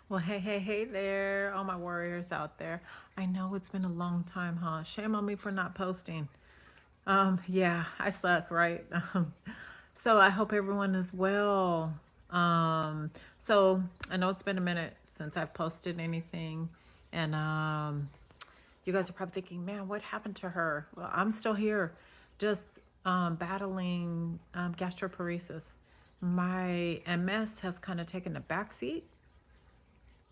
Well, hey there, all my warriors out there. I know it's been a long time, huh? Shame on me for not posting. Yeah, I suck, right? So I hope everyone is well. So I know it's been a minute since I've posted anything, and you guys are probably thinking, man, what happened to her? Well, I'm still here, just battling gastroparesis. My MS has kind of taken a backseat.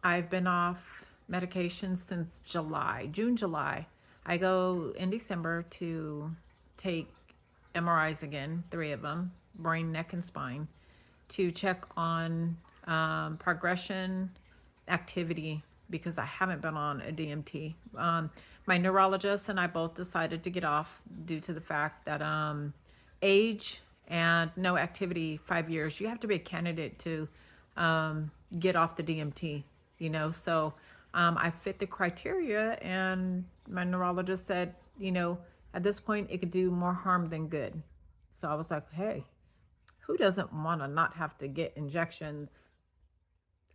I've been off medication since July, June, July. I go in December to take MRIs again, three of them, brain, neck, and spine, to check on progression, activity, because I haven't been on a DMT. My neurologist and I both decided to get off due to the fact that age and no activity, 5 years. You have to be a candidate to get off the DMT, So I fit the criteria, and my neurologist said, at this point, it could do more harm than good. So I was like, hey, who doesn't want to not have to get injections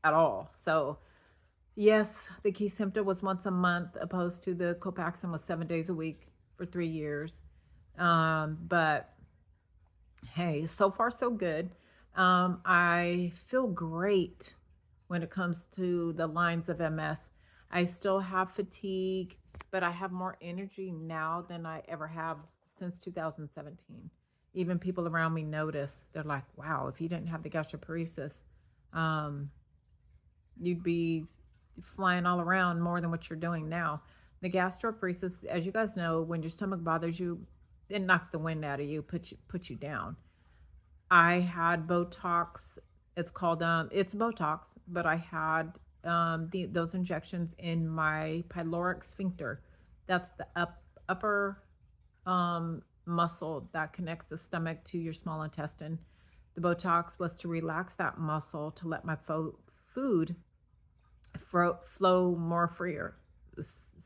at all? So, yes, the key symptom was once a month, opposed to the Copaxone was 7 days a week for 3 years. But hey, so far so good. I feel great when it comes to the lines of MS. I still have fatigue, but I have more energy now than I ever have since 2017. Even people around me notice. They're like, wow, if you didn't have the gastroparesis, um, you'd be flying all around more than what you're doing now. The gastroparesis, as you guys know, when your stomach bothers you, it knocks the wind out of you, puts you down. I had Botox. It's called it's Botox, but I had those injections in my pyloric sphincter. That's the upper muscle that connects the stomach to your small intestine. The Botox was to relax that muscle to let my food flow more freer.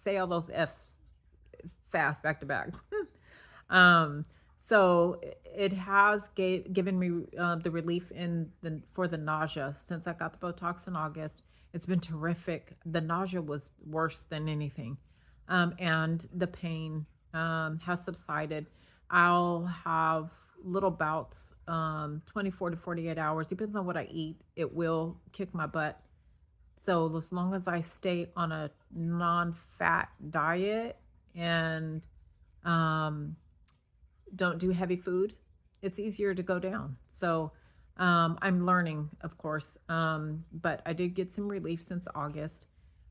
Say all those F's fast back to back. Um, so it has given me the relief for the nausea since I got the Botox in August. It's been terrific. The nausea was worse than anything, and the pain has subsided. I'll have little bouts, 24 to 48 hours, depends on what I eat. It will kick my butt. So as long as I stay on a non-fat diet and um, don't do heavy food, it's easier to go down. So I'm learning, of course, but I did get some relief since August.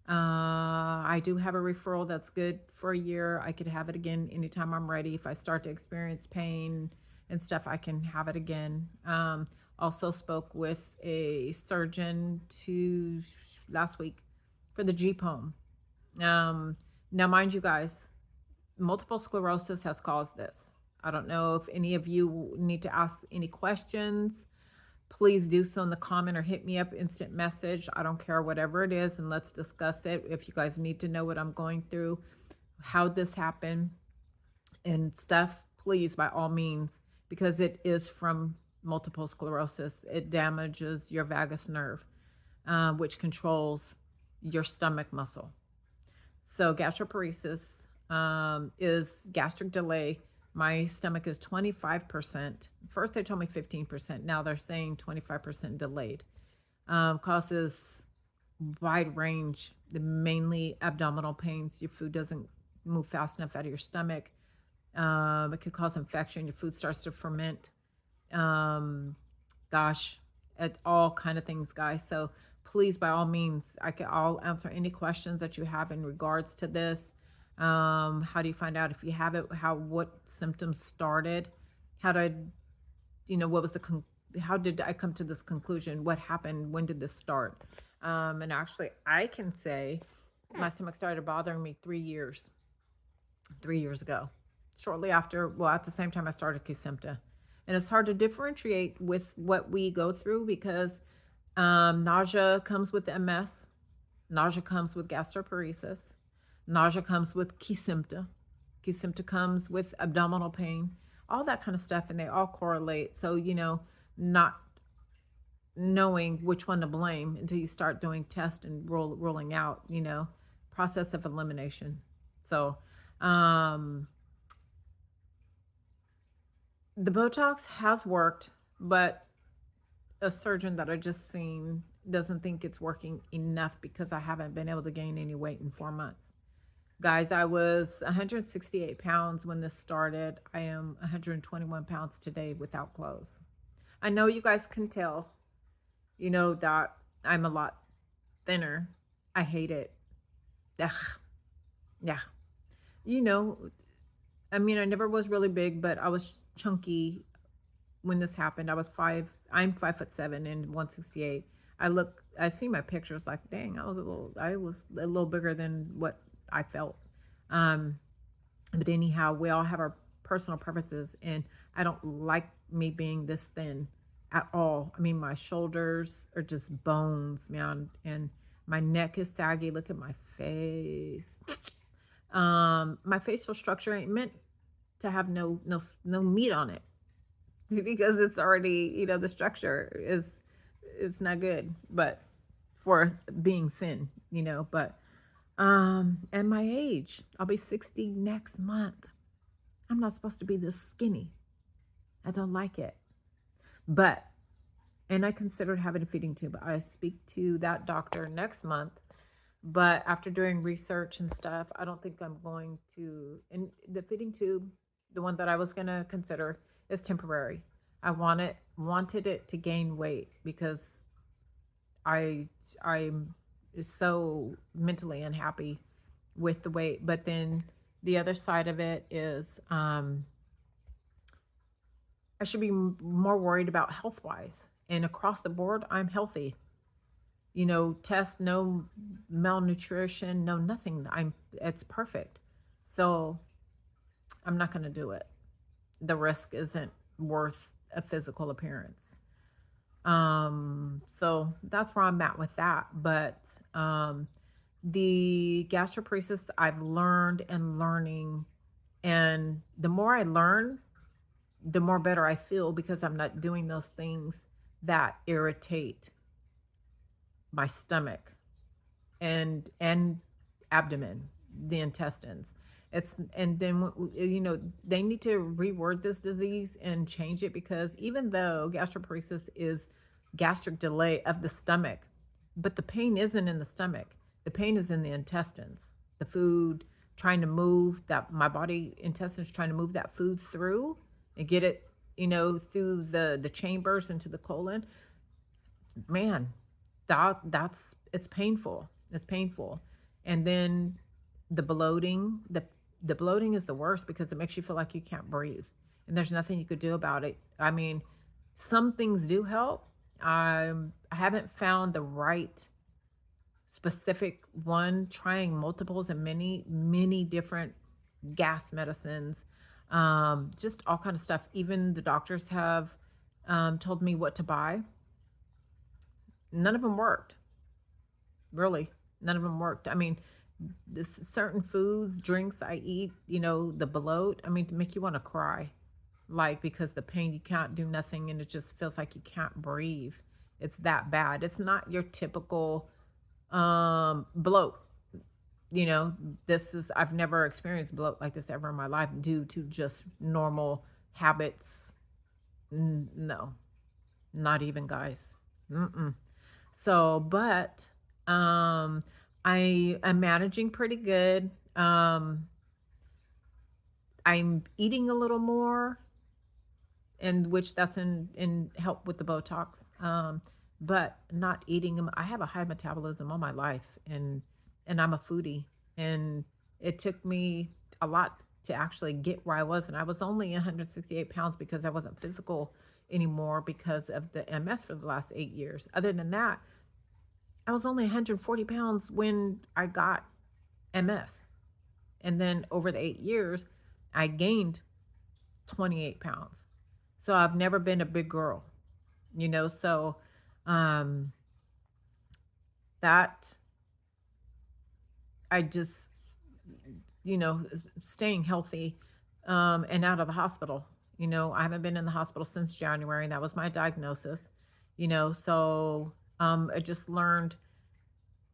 I do have a referral that's good for a year. I could have it again anytime I'm ready. If I start to experience pain and stuff, I can have it again. Also spoke with a surgeon last week for the GPOM. Um, Now, mind you guys, multiple sclerosis has caused this. I don't know if any of you need to ask any questions. Please do so in the comment or hit me up instant message. I don't care, whatever it is, and let's discuss it. If you guys need to know what I'm going through, how this happened, and stuff, please, by all means, because it is from multiple sclerosis. It damages your vagus nerve, which controls your stomach muscle. So gastroparesis is gastric delay. My stomach is 25%. First, they told me 15%. Now they're saying 25% delayed. Causes wide range, mainly abdominal pains. Your food doesn't move fast enough out of your stomach. It could cause infection. Your food starts to ferment. Um, Gosh, at all kind of things, guys. So please, by all means, I'll answer any questions that you have in regards to this. How do you find out if you have it? What symptoms started? How did what was how did I come to this conclusion? What happened? When did this start? And actually, I can say my stomach started bothering me 3 years ago, shortly after, well, at the same time I started Kesimpta. And it's hard to differentiate with what we go through because nausea comes with MS, nausea comes with gastroparesis, nausea comes with Kesimpta, Kesimpta comes with abdominal pain, all that kind of stuff, and they all correlate. So, not knowing which one to blame until you start doing tests and rolling out, process of elimination. So, um, the Botox has worked, but a surgeon that I just seen doesn't think it's working enough because I haven't been able to gain any weight in 4 months. Guys, I was 168 pounds when this started. I am 121 pounds today without clothes. I know you guys can tell, that I'm a lot thinner. I hate it. Ugh. Yeah. You know, I mean, I never was really big, but I was chunky when this happened. I'm 5'7" and 168. I see my pictures like, dang, I was a little bigger than what I felt. Um, but anyhow, we all have our personal preferences, and I don't like me being this thin at all. I mean, my shoulders are just bones, man, and my neck is saggy. Look at my face. My facial structure ain't meant to have no meat on it because it's already, the structure is not good, but for being thin, but and my age, I'll be 60 next month. I'm not supposed to be this skinny. I don't like it. But and I considered having a feeding tube. I speak to that doctor next month, but after doing research and stuff, I don't think I'm going to. And the feeding tube, the one that I was going to consider, is temporary. I wanted it to gain weight because I'm so mentally unhappy with the weight. But then the other side of it is I should be more worried about health wise. And across the board, I'm healthy. Test, no malnutrition, no nothing. It's perfect. So I'm not going to do it. The risk isn't worth a physical appearance. So that's where I'm at with that. But the gastroparesis, I've learned and learning, and the more I learn, the more better I feel because I'm not doing those things that irritate my stomach and abdomen, the intestines. And then they need to reword this disease and change it because even though gastroparesis is gastric delay of the stomach, but the pain isn't in the stomach. The pain is in the intestines. The food trying to move that my body intestines trying to move that food through and get it, through the chambers into the colon. Man, that's it's painful. It's painful. And then the bloating is the worst because it makes you feel like you can't breathe. And there's nothing you could do about it. I mean, some things do help. I haven't found the right specific one, trying multiples and many different gas medicines, just all kind of stuff. Even the doctors have told me what to buy. None of them worked. Really, none of them worked. I mean, this certain foods, drinks I eat, the bloat. I mean, to make you want to cry, like because the pain, you can't do nothing, and it just feels like you can't breathe. It's that bad. It's not your typical bloat. This is I've never experienced bloat like this ever in my life due to just normal habits. No, not even, guys. Mm-mm. So, but I am managing pretty good. I'm eating a little more, and which that's in help with the Botox. But not eating them. I have a high metabolism all my life, and I'm a foodie, and it took me a lot to actually get where I was, and I was only 168 pounds because I wasn't physical anymore because of the MS for the last 8 years. Other than that, I was only 140 pounds when I got MS. And then over the 8 years, I gained 28 pounds. So I've never been a big girl, so um, that I just, staying healthy and out of the hospital. I haven't been in the hospital since January, and that was my diagnosis. So I just learned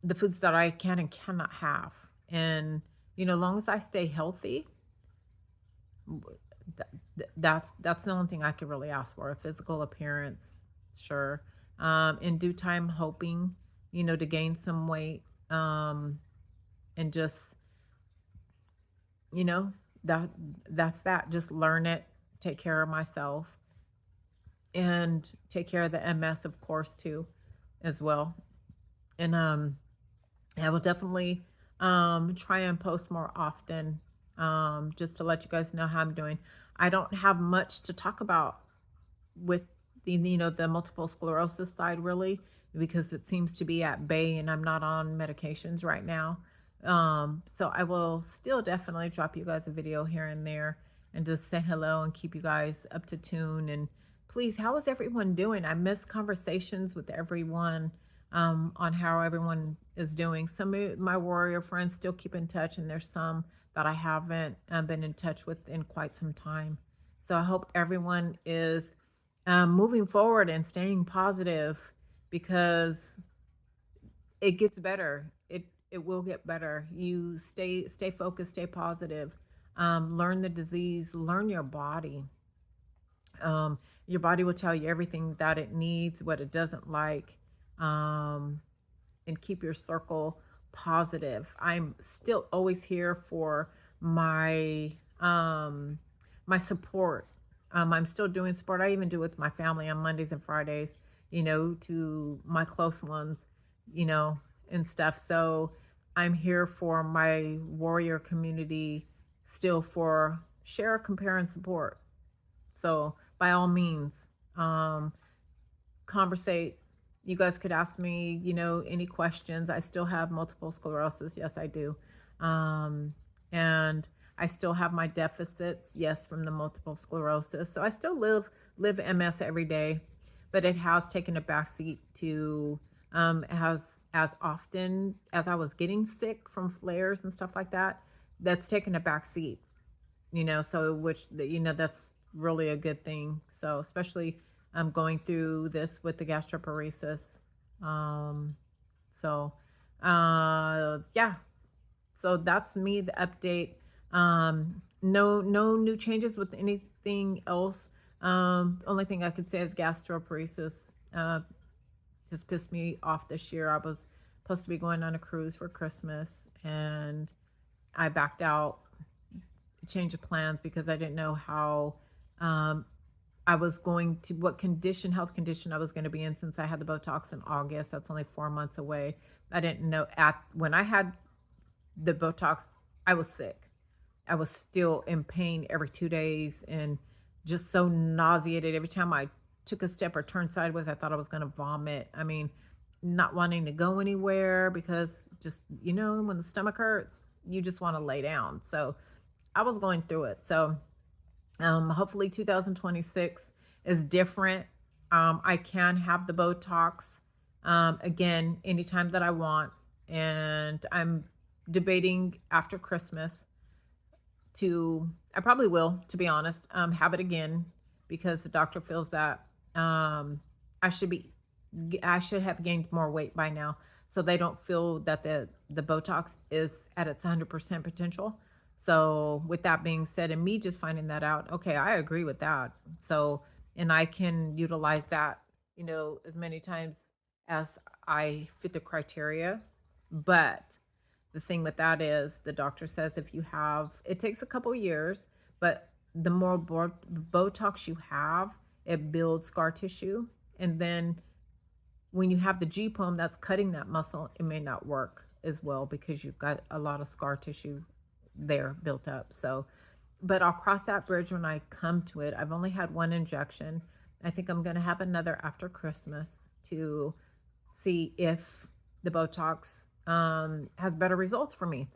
the foods that I can and cannot have. And, long as I stay healthy, w- that's the only thing I could really ask for. A physical appearance, sure. In due time, hoping, to gain some weight, and just, you know, that that's that. Just learn it, take care of myself, and take care of the MS, of course, too, as well. And I will definitely try and post more often, just to let you guys know how I'm doing. I don't have much to talk about with the multiple sclerosis side, really, because it seems to be at bay and I'm not on medications right now. So I will still definitely drop you guys a video here and there and just say hello and keep you guys up to tune. And please, how is everyone doing? I miss conversations with everyone, on how everyone is doing. Some of my warrior friends still keep in touch, and there's some that I haven't been in touch with in quite some time. So I hope everyone is moving forward and staying positive, because it gets better. It will get better. You stay focused, stay positive. Learn the disease, learn your body. Your body will tell you everything that it needs, what it doesn't like, um, and keep your circle positive. I'm still always here for my my support. I'm still doing support. I even do it with my family on Mondays and Fridays, to my close ones, you know, and stuff. So I'm here for my warrior community still, for share, compare, and support. So by all means, um, conversate. You guys could ask me, any questions. I still have multiple sclerosis. Yes, I do. And I still have my deficits. Yes, from the multiple sclerosis. So I still live MS every day, but it has taken a backseat to, as often as I was getting sick from flares and stuff like that. That's taken a backseat, so which that's really a good thing. So especially going through this with the gastroparesis. um so yeah, so that's me, the update. No new changes with anything else. Only thing I could say is gastroparesis uh has pissed me off this year. I was supposed to be going on a cruise for Christmas, and I backed out, change of plans, because I didn't know how um, I was going to, what health condition I was going to be in, since I had the Botox in August. That's only 4 months away. I didn't know when I had the Botox, I was sick. I was still in pain every 2 days, and just so nauseated. Every time I took a step or turned sideways, I thought I was going to vomit. I mean, not wanting to go anywhere, because just, when the stomach hurts, you just want to lay down. So I was going through it. So hopefully 2026 is different. I can have the Botox again anytime that I want. And I'm debating after Christmas to, I probably will, to be honest, have it again, because the doctor feels that I should be, I should have gained more weight by now. So they don't feel that the Botox is at its 100% potential. So with that being said, and me just finding that out, okay, I agree with that. So, and I can utilize that, as many times as I fit the criteria. But the thing with that is, the doctor says, if you have, it takes a couple years, but the more Botox you have, it builds scar tissue. And then when you have the G-pump that's cutting that muscle, it may not work as well, because you've got a lot of scar tissue there built up. So, but I'll cross that bridge when I come to it. I've only had one injection. I think I'm going to have another after Christmas, to see if the Botox has better results for me.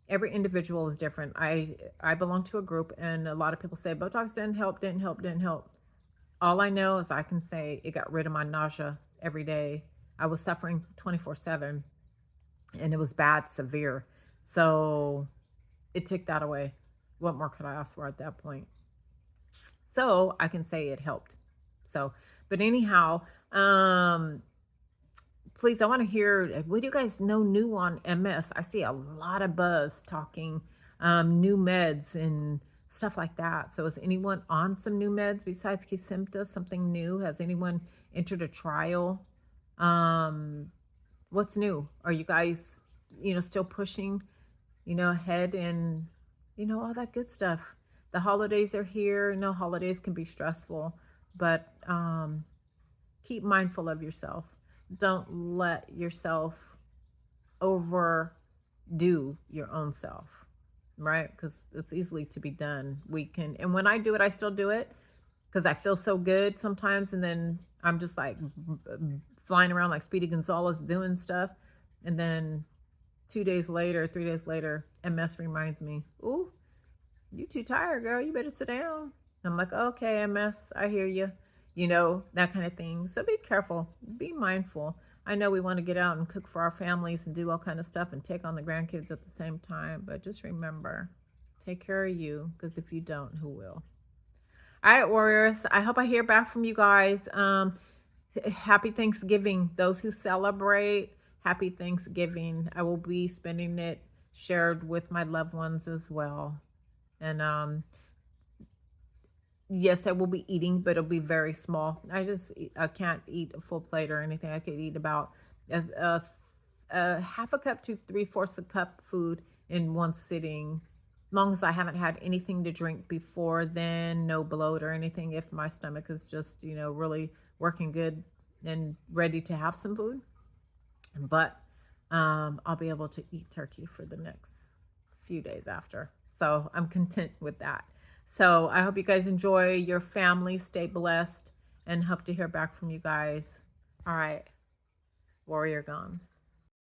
Every individual is different. I belong to a group, and a lot of people say Botox didn't help, didn't help, didn't help. All I know is I can say it got rid of my nausea every day. I was suffering 24/7, and it was bad, severe. So it took that away. What more could I ask for at that point? So I can say it helped. So, but anyhow, Please, I want to hear, what do you guys know new on MS? I see a lot of buzz talking new meds and stuff like that. So is anyone on some new meds besides Kesimpta? Something new? Has anyone entered a trial? Um, what's new? Are you guys, still pushing, ahead and, all that good stuff? The holidays are here. No, holidays can be stressful, but keep mindful of yourself. Don't let yourself overdo your own self, right? Because it's easily to be done. And when I do it, I still do it because I feel so good sometimes. And then I'm just like flying around like Speedy Gonzalez doing stuff. And then 2 days later, 3 days later, MS reminds me, ooh, you too tired, girl. You better sit down. I'm like, okay, MS, I hear you. That kind of thing. So be careful, be mindful. I know we want to get out and cook for our families and do all kind of stuff and take on the grandkids at the same time, but just remember, take care of you, because if you don't, who will? All right, warriors, I hope I hear back from you guys. Happy Thanksgiving. Those who celebrate, happy Thanksgiving. I will be spending it shared with my loved ones as well. And yes, I will be eating, but it'll be very small. I can't eat a full plate or anything. I could eat about a half a cup to 3/4 a cup food in one sitting. Long as I haven't had anything to drink before then, no bloat or anything. If my stomach is just, really working good and ready to have some food. But I'll be able to eat turkey for the next few days after. So I'm content with that. So I hope you guys enjoy your family, stay blessed, and hope to hear back from you guys. All right, warrior gone.